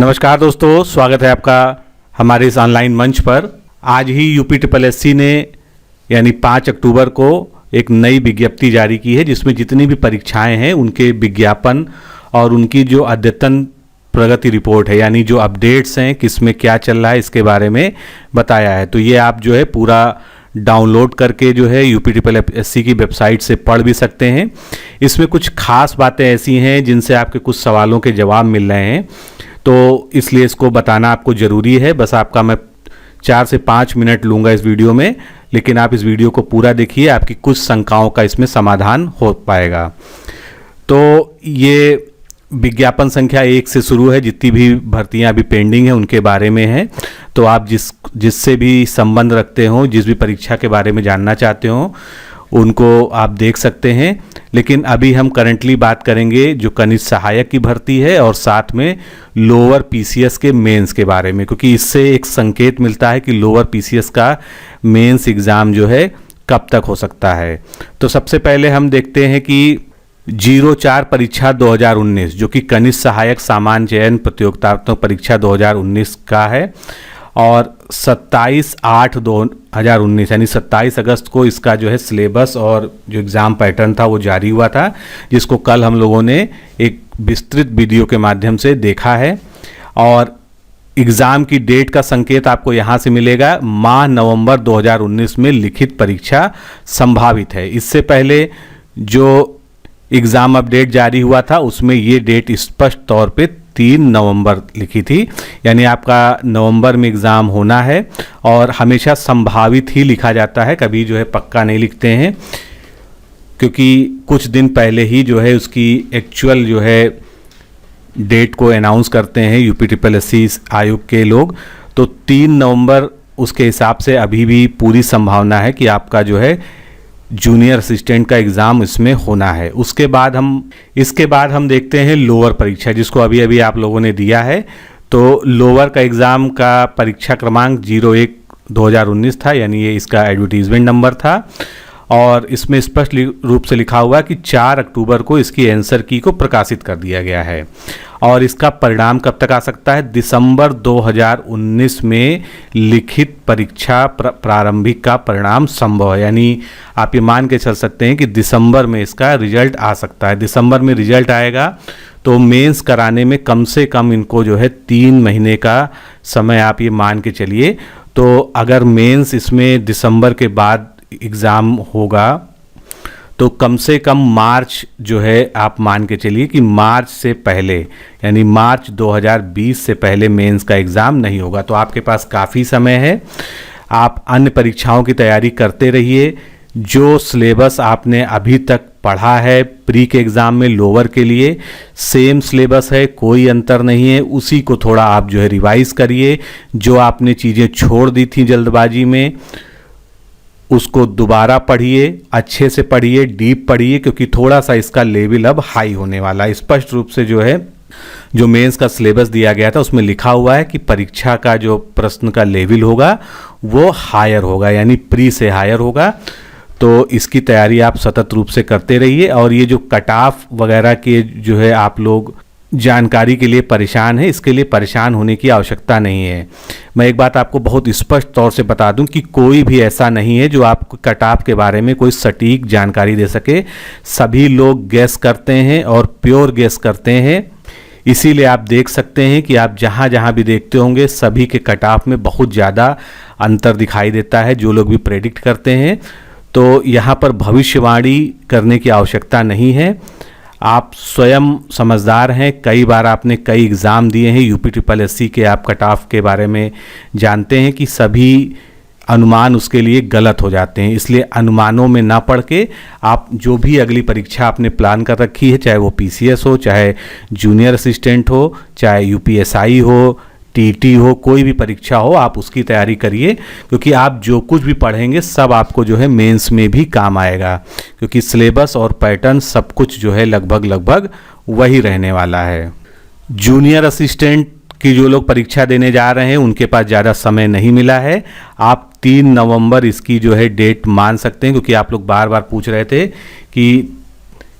नमस्कार दोस्तों, स्वागत है आपका हमारे इस ऑनलाइन मंच पर। आज ही यूपीएससी ने यानी 5 अक्टूबर को एक नई विज्ञप्ति जारी की है, जिसमें जितनी भी परीक्षाएं हैं उनके विज्ञापन और उनकी जो अद्यतन प्रगति रिपोर्ट है, यानी जो अपडेट्स हैं, किस में क्या चल रहा है, इसके बारे में बताया है। तो ये आप जो है पूरा डाउनलोड करके जो है यूपीएससी की वेबसाइट से पढ़ भी सकते हैं। इसमें कुछ खास बातें ऐसी हैं जिनसे आपके कुछ सवालों के जवाब मिल रहे हैं, तो इसलिए इसको बताना आपको ज़रूरी है। बस आपका मैं 4 से 5 मिनट लूँगा इस वीडियो में, लेकिन आप इस वीडियो को पूरा देखिए, आपकी कुछ शंकाओं का इसमें समाधान हो पाएगा। तो ये विज्ञापन संख्या 1 से शुरू है, जितनी भी भर्तियां अभी पेंडिंग हैं उनके बारे में है। तो आप जिससे भी संबंध रखते हो, जिस भी परीक्षा के बारे में जानना चाहते हो, उनको आप देख सकते हैं। लेकिन अभी हम करंटली बात करेंगे जो कनिष्ठ सहायक की भर्ती है और साथ में लोअर पीसीएस के मेंस के बारे में, क्योंकि इससे एक संकेत मिलता है कि लोअर पीसीएस का मेंस एग्ज़ाम जो है कब तक हो सकता है। तो सबसे पहले हम देखते हैं कि 04 परीक्षा 2019 जो कि कनिष्ठ सहायक सामान्य चयन प्रतियोगितात्मक परीक्षा 2019 का है, और 27/8/2019 यानी 27 अगस्त को इसका जो है सिलेबस और जो एग्ज़ाम पैटर्न था वो जारी हुआ था, जिसको कल हम लोगों ने एक विस्तृत वीडियो के माध्यम से देखा है। और एग्ज़ाम की डेट का संकेत आपको यहाँ से मिलेगा। माह नवंबर 2019 में लिखित परीक्षा संभावित है। इससे पहले जो एग्ज़ाम अपडेट जारी हुआ था उसमें ये डेट स्पष्ट तौर पे 3 नवंबर लिखी थी, यानी आपका नवंबर में एग्ज़ाम होना है। और हमेशा संभावित ही लिखा जाता है, कभी जो है पक्का नहीं लिखते हैं, क्योंकि कुछ दिन पहले ही जो है उसकी एक्चुअल जो है डेट को अनाउंस करते हैं यूपीएससी आयोग के लोग। तो 3 नवंबर उसके हिसाब से अभी भी पूरी संभावना है कि आपका जो है जूनियर असिस्टेंट का एग्ज़ाम इसमें होना है। इसके बाद हम देखते हैं लोअर परीक्षा, जिसको अभी अभी आप लोगों ने दिया है। तो लोअर का एग्ज़ाम का परीक्षा क्रमांक 01/2019 था, यानी ये इसका एडवर्टीजमेंट नंबर था। और इसमें स्पष्ट रूप से लिखा हुआ कि 4 अक्टूबर को इसकी आंसर की को प्रकाशित कर दिया गया है। और इसका परिणाम कब तक आ सकता है? दिसंबर 2019 में लिखित परीक्षा प्रारंभिक का परिणाम संभव है, यानी आप ये मान के चल सकते हैं कि दिसंबर में इसका रिजल्ट आ सकता है। दिसंबर में रिजल्ट आएगा तो मेंस कराने में कम से कम इनको जो है 3 महीने का समय आप ये मान के चलिए। तो अगर मेंस इसमें दिसंबर के बाद एग्ज़ाम होगा तो कम से कम मार्च जो है आप मान के चलिए कि मार्च से पहले, यानी मार्च 2020 से पहले मेंस का एग्ज़ाम नहीं होगा। तो आपके पास काफ़ी समय है, आप अन्य परीक्षाओं की तैयारी करते रहिए। जो सिलेबस आपने अभी तक पढ़ा है प्री के एग्ज़ाम में लोअर के लिए, सेम सिलेबस है, कोई अंतर नहीं है। उसी को थोड़ा आप जो है रिवाइज़ करिए। जो आपने चीज़ें छोड़ दी थी जल्दबाजी में, उसको दोबारा पढ़िए, अच्छे से पढ़िए, डीप पढ़िए, क्योंकि थोड़ा सा इसका लेवल अब हाई होने वाला है। स्पष्ट रूप से जो है जो मेंस का सिलेबस दिया गया था उसमें लिखा हुआ है कि परीक्षा का जो प्रश्न का लेवल होगा वो हायर होगा, यानी प्री से हायर होगा। तो इसकी तैयारी आप सतत रूप से करते रहिए। और ये जो कट ऑफ वगैरह के जो है आप लोग जानकारी के लिए परेशान है, इसके लिए परेशान होने की आवश्यकता नहीं है। मैं एक बात आपको बहुत स्पष्ट तौर से बता दूं कि कोई भी ऐसा नहीं है जो आपको कट ऑफ के बारे में कोई सटीक जानकारी दे सके। सभी लोग गैस करते हैं और प्योर गैस करते हैं। इसीलिए आप देख सकते हैं कि आप जहां जहां भी देखते होंगे सभी के कट ऑफ में बहुत ज़्यादा अंतर दिखाई देता है, जो लोग भी प्रेडिक्ट करते हैं। तो यहाँ पर भविष्यवाणी करने की आवश्यकता नहीं है। आप स्वयं समझदार हैं, कई बार आपने कई एग्ज़ाम दिए हैं यूपीएससी के, आप कट ऑफ के बारे में जानते हैं कि सभी अनुमान उसके लिए गलत हो जाते हैं। इसलिए अनुमानों में ना पढ़ के आप जो भी अगली परीक्षा आपने प्लान कर रखी है, चाहे वो पीसीएस हो, चाहे जूनियर असिस्टेंट हो, चाहे यूपीएसआई हो, टीटी हो, कोई भी परीक्षा हो, आप उसकी तैयारी करिए। क्योंकि आप जो कुछ भी पढ़ेंगे सब आपको जो है मेंस में भी काम आएगा, क्योंकि सिलेबस और पैटर्न सब कुछ जो है लगभग वही रहने वाला है। जूनियर असिस्टेंट की जो लोग परीक्षा देने जा रहे हैं उनके पास ज़्यादा समय नहीं मिला है। आप 3 नवंबर इसकी जो है डेट मान सकते हैं, क्योंकि आप लोग बार बार पूछ रहे थे कि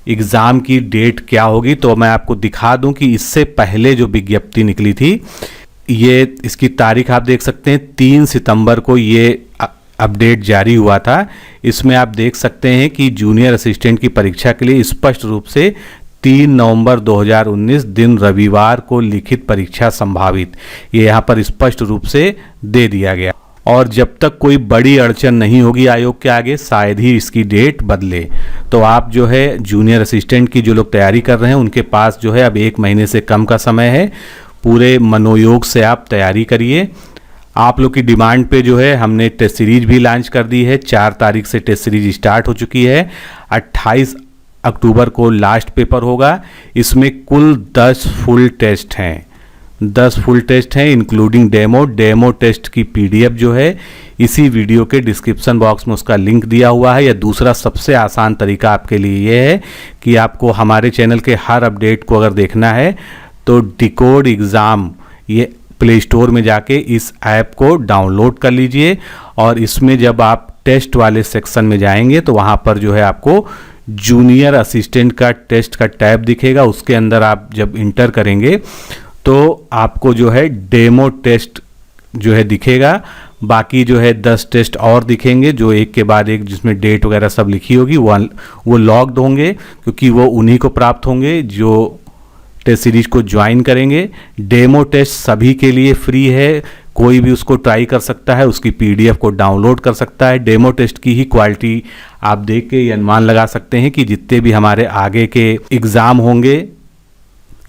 एग्ज़ाम की डेट क्या होगी, तो मैं आपको दिखा दूं कि इससे पहले जो विज्ञप्ति निकली थी, ये इसकी तारीख आप देख सकते हैं 3 सितंबर को ये अपडेट जारी हुआ था। इसमें आप देख सकते हैं कि जूनियर असिस्टेंट की परीक्षा के लिए स्पष्ट रूप से 3 नवंबर 2019 दिन रविवार को लिखित परीक्षा संभावित, ये यहाँ पर स्पष्ट रूप से दे दिया गया। और जब तक कोई बड़ी अड़चन नहीं होगी आयोग के आगे, शायद ही इसकी डेट बदले। तो आप जो है जूनियर असिस्टेंट की जो लोग तैयारी कर रहे हैं उनके पास जो है अब 1 महीने से कम का समय है। पूरे मनोयोग से आप तैयारी करिए। आप लोग की डिमांड पे जो है हमने टेस्ट सीरीज भी लॉन्च कर दी है। 4 तारीख से टेस्ट सीरीज स्टार्ट हो चुकी है। 28 अक्टूबर को लास्ट पेपर होगा। इसमें कुल 10 फुल टेस्ट हैं, 10 फुल टेस्ट हैं इंक्लूडिंग डेमो टेस्ट की पीडीएफ जो है इसी वीडियो के डिस्क्रिप्शन बॉक्स में उसका लिंक दिया हुआ है। या दूसरा सबसे आसान तरीका आपके लिए ये है कि आपको हमारे चैनल के हर अपडेट को अगर देखना है तो डिकोड एग्ज़ाम, ये प्ले स्टोर में जाके इस ऐप को डाउनलोड कर लीजिए। और इसमें जब आप टेस्ट वाले सेक्शन में जाएंगे तो वहाँ पर जो है आपको जूनियर असिस्टेंट का टेस्ट का टैब दिखेगा। उसके अंदर आप जब इंटर करेंगे तो आपको जो है डेमो टेस्ट जो है दिखेगा। बाकी जो है 10 टेस्ट और दिखेंगे जो एक के बाद एक, जिसमें डेट वगैरह सब लिखी होगी, वो लॉग्ड होंगे क्योंकि वो उन्हीं को प्राप्त होंगे जो टेस्ट सीरीज को ज्वाइन करेंगे। डेमो टेस्ट सभी के लिए फ्री है, कोई भी उसको ट्राई कर सकता है, उसकी पीडीएफ को डाउनलोड कर सकता है। डेमो टेस्ट की ही क्वालिटी आप देख के ये अनुमान लगा सकते हैं कि जितने भी हमारे आगे के एग्ज़ाम होंगे,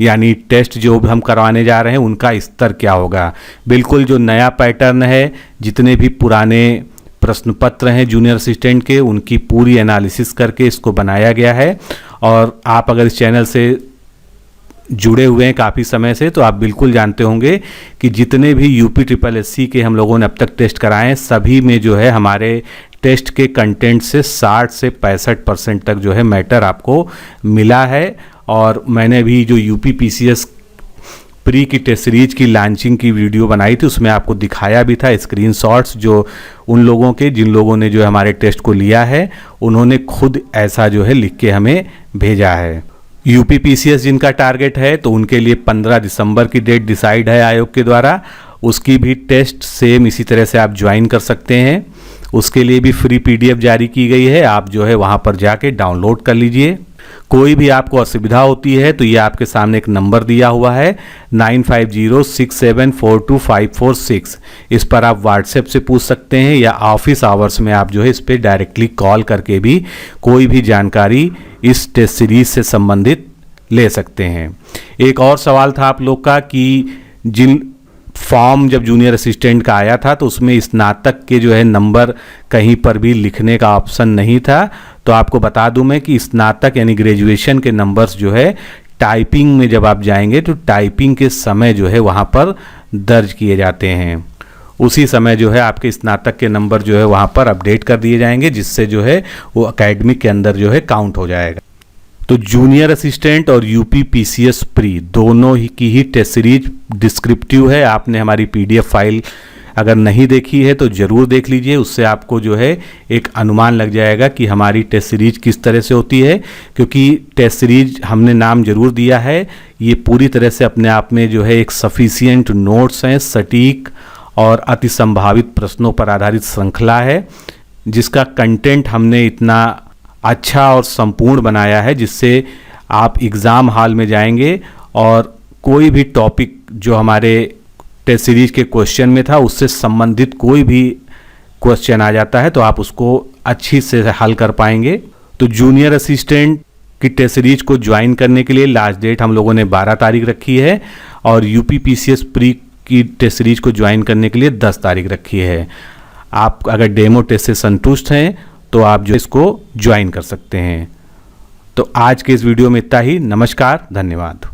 यानी टेस्ट जो हम करवाने जा रहे हैं, उनका स्तर क्या होगा। बिल्कुल जो नया पैटर्न है, जितने भी पुराने प्रश्न पत्र हैं जूनियर असिस्टेंट के, उनकी पूरी एनालिसिस करके इसको बनाया गया है। और आप अगर इस चैनल से जुड़े हुए हैं काफ़ी समय से तो आप बिल्कुल जानते होंगे कि जितने भी यूपी SSSC के हम लोगों ने अब तक टेस्ट कराए हैं, सभी में जो है हमारे टेस्ट के कंटेंट से 60 से 65% तक जो है मैटर आपको मिला है। और मैंने भी जो यूपी PCS प्री की टेस्ट सीरीज की लॉन्चिंग की वीडियो बनाई थी, उसमें आपको दिखाया भी था स्क्रीनशॉट्स जो उन लोगों के, जिन लोगों ने जो है हमारे टेस्ट को लिया है, उन्होंने खुद ऐसा जो है लिख के हमें भेजा है। यूपी PCS जिनका टारगेट है तो उनके लिए 15 दिसंबर की डेट डिसाइड है आयोग के द्वारा। उसकी भी टेस्ट सेम इसी तरह से आप ज्वाइन कर सकते हैं। उसके लिए भी फ्री पीडीएफ जारी की गई है, आप जो है वहाँ पर जाके डाउनलोड कर लीजिए। कोई भी आपको असुविधा होती है तो ये आपके सामने एक नंबर दिया हुआ है 9506742546। इस पर आप व्हाट्सएप से पूछ सकते हैं या ऑफिस आवर्स में आप जो है इस पर डायरेक्टली कॉल करके भी कोई भी जानकारी इस टेस्ट सीरीज से संबंधित ले सकते हैं। एक और सवाल था आप लोग का कि जिन फॉर्म जब जूनियर असिस्टेंट का आया था तो उसमें स्नातक के जो है नंबर कहीं पर भी लिखने का ऑप्शन नहीं था। तो आपको बता दूं मैं कि स्नातक यानी ग्रेजुएशन के नंबर्स जो है टाइपिंग में जब आप जाएंगे तो टाइपिंग के समय जो है वहाँ पर दर्ज किए जाते हैं। उसी समय जो है आपके स्नातक के नंबर जो है वहाँ पर अपडेट कर दिए जाएंगे, जिससे जो है वो एकेडमिक के अंदर जो है काउंट हो जाएगा। तो जूनियर असिस्टेंट और यूपी PCS प्री दोनों ही की ही टेस्ट सीरीज डिस्क्रिप्टिव है। आपने हमारी PDF फाइल अगर नहीं देखी है तो ज़रूर देख लीजिए, उससे आपको जो है एक अनुमान लग जाएगा कि हमारी टेस्ट सीरीज किस तरह से होती है। क्योंकि टेस्ट सीरीज हमने नाम जरूर दिया है, ये पूरी तरह से अपने आप में जो है एक सफिशिएंट नोट्स हैं, सटीक और अति संभावित प्रश्नों पर आधारित श्रृंखला है, जिसका कंटेंट हमने इतना अच्छा और संपूर्ण बनाया है जिससे आप एग्ज़ाम हॉल में जाएंगे और कोई भी टॉपिक जो हमारे टेस्ट सीरीज के क्वेश्चन में था उससे संबंधित कोई भी क्वेश्चन आ जाता है तो आप उसको अच्छी से हल कर पाएंगे। तो जूनियर असिस्टेंट की टेस्ट सीरीज को ज्वाइन करने के लिए लास्ट डेट हम लोगों ने 12 तारीख रखी है और यूपी PCS प्री की टेस्ट सीरीज को ज्वाइन करने के लिए 10 तारीख रखी है। आप अगर डेमो टेस्ट से संतुष्ट हैं तो आप जो इसको ज्वाइन कर सकते हैं। तो आज के इस वीडियो में इतना ही। नमस्कार, धन्यवाद।